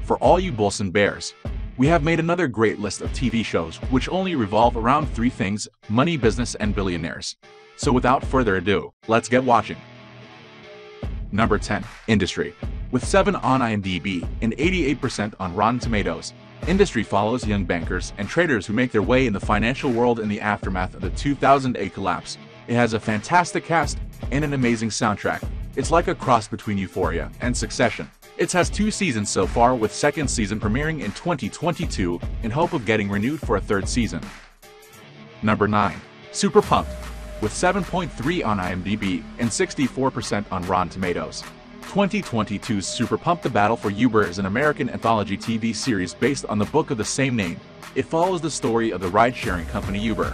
for all you bulls and bears. We have made another great list of TV shows which only revolve around three things: money, business, and billionaires. So without further ado, let's get watching. Number 10. Industry. With 7 on IMDb and 88% on Rotten Tomatoes, Industry follows young bankers and traders who make their way in the financial world in the aftermath of the 2008 collapse. It has a fantastic cast and an amazing soundtrack. It's like a cross between Euphoria and Succession. It has 2 seasons so far, with second season premiering in 2022 in hope of getting renewed for a third season. Number 9. Superpump. With 7.3 on IMDb and 64% on Rotten Tomatoes, 2022's Superpump: The Battle for Uber is an American anthology TV series based on the book of the same name. It follows the story of the ride-sharing company Uber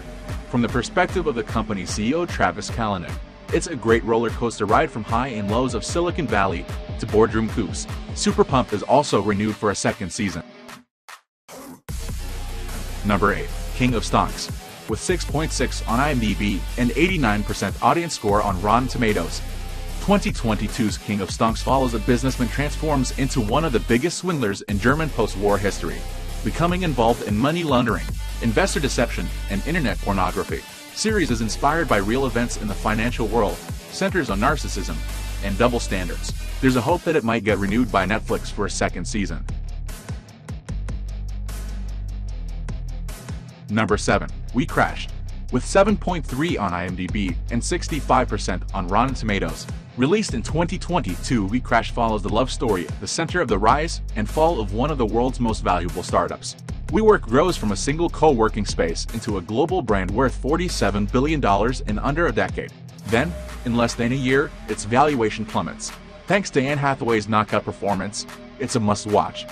from the perspective of the company's CEO Travis Kalanick. It's a great roller coaster ride from high and lows of Silicon Valley to boardroom coups. Superpump is also renewed for a second season. Number 8. King of Stonks. With 6.6 on IMDb and 89% audience score on Rotten Tomatoes, 2022's King of Stonks follows a businessman transforms into one of the biggest swindlers in German post-war history, becoming involved in money laundering, investor deception, and internet pornography. Series is inspired by real events in the financial world, centers on narcissism and double standards. There's a hope that it might get renewed by Netflix for a second season. Number 7. We Crashed. With 7.3 on IMDb and 65% on Rotten Tomatoes, released in 2022, We Crashed follows the love story at the center of the rise and fall of one of the world's most valuable startups. WeWork grows from a single co-working space into a global brand worth $47 billion in under a decade. Then, in less than a year, its valuation plummets. Thanks to Anne Hathaway's knockout performance, it's a must-watch.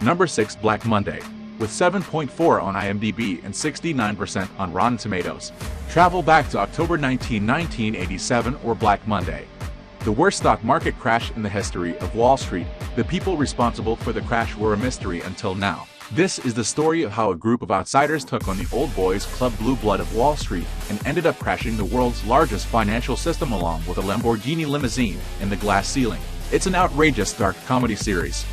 Number 6. Black Monday. With 7.4 on IMDb and 69% on Rotten Tomatoes, travel back to October 19, 1987, or Black Monday. The worst stock market crash in the history of Wall Street. The people responsible for the crash were a mystery until now. This is the story of how a group of outsiders took on the old boys club blue blood of Wall Street and ended up crashing the world's largest financial system along with a Lamborghini limousine and the glass ceiling. It's an outrageous dark comedy series.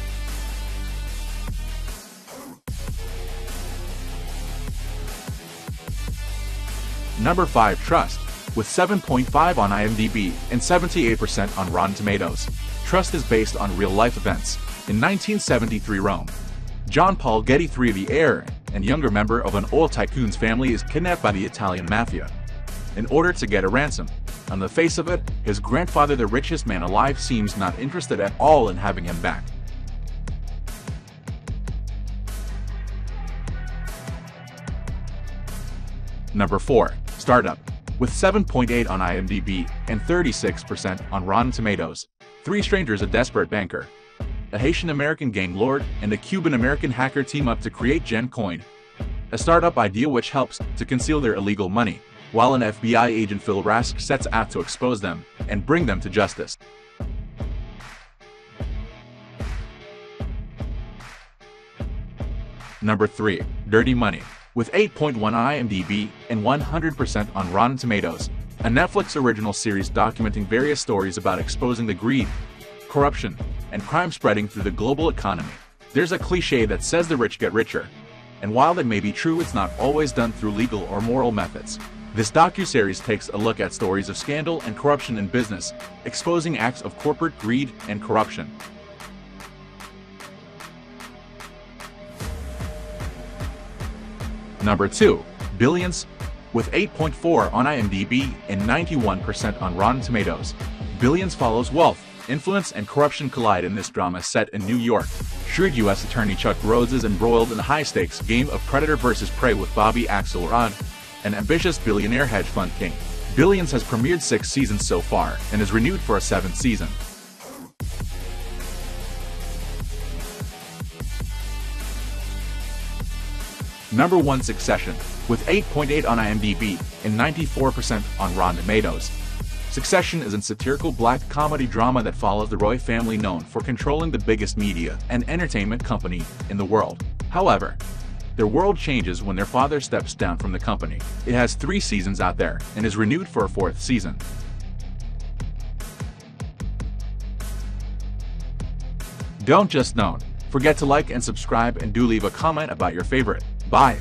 Number 5. Trust. With 7.5 on IMDb and 78% on Rotten Tomatoes, Trust is based on real-life events. In 1973 Rome, John Paul Getty III, the heir and younger member of an oil tycoon's family, is kidnapped by the Italian mafia in order to get a ransom. On the face of it, his grandfather, the richest man alive, seems not interested at all in having him back. Number 4. Startup. With 7.8 on IMDb and 36% on Rotten Tomatoes, 3 strangers, a desperate banker, a Haitian-American gang lord, and a Cuban-American hacker team up to create GenCoin, a startup idea which helps to conceal their illegal money, while an FBI agent, Phil Rask, sets out to expose them and bring them to justice. Number 3. Dirty Money. With 8.1 on IMDb and 100% on Rotten Tomatoes, a Netflix original series documenting various stories about exposing the greed, corruption, and crime spreading through the global economy. There's a cliche that says the rich get richer, and while that may be true, it's not always done through legal or moral methods. This docuseries takes a look at stories of scandal and corruption in business, exposing acts of corporate greed and corruption. Number 2. Billions. With 8.4 on IMDb and 91% on Rotten Tomatoes, Billions follows wealth, influence, and corruption collide in this drama set in New York. Shrewd U.S. Attorney Chuck Rhodes is embroiled in a high-stakes game of predator versus prey with Bobby Axelrod, an ambitious billionaire hedge fund king. Billions has premiered 6 seasons so far and is renewed for a 7th season. Number 1. Succession. With 8.8 on IMDb and 94% on Rotten Tomatoes, Succession is a satirical black comedy drama that follows the Roy family, known for controlling the biggest media and entertainment company in the world. However, their world changes when their father steps down from the company. It has 3 seasons out there and is renewed for a 4th season. Don't just known. Forget to like and subscribe and do leave a comment about your favorite. Bye!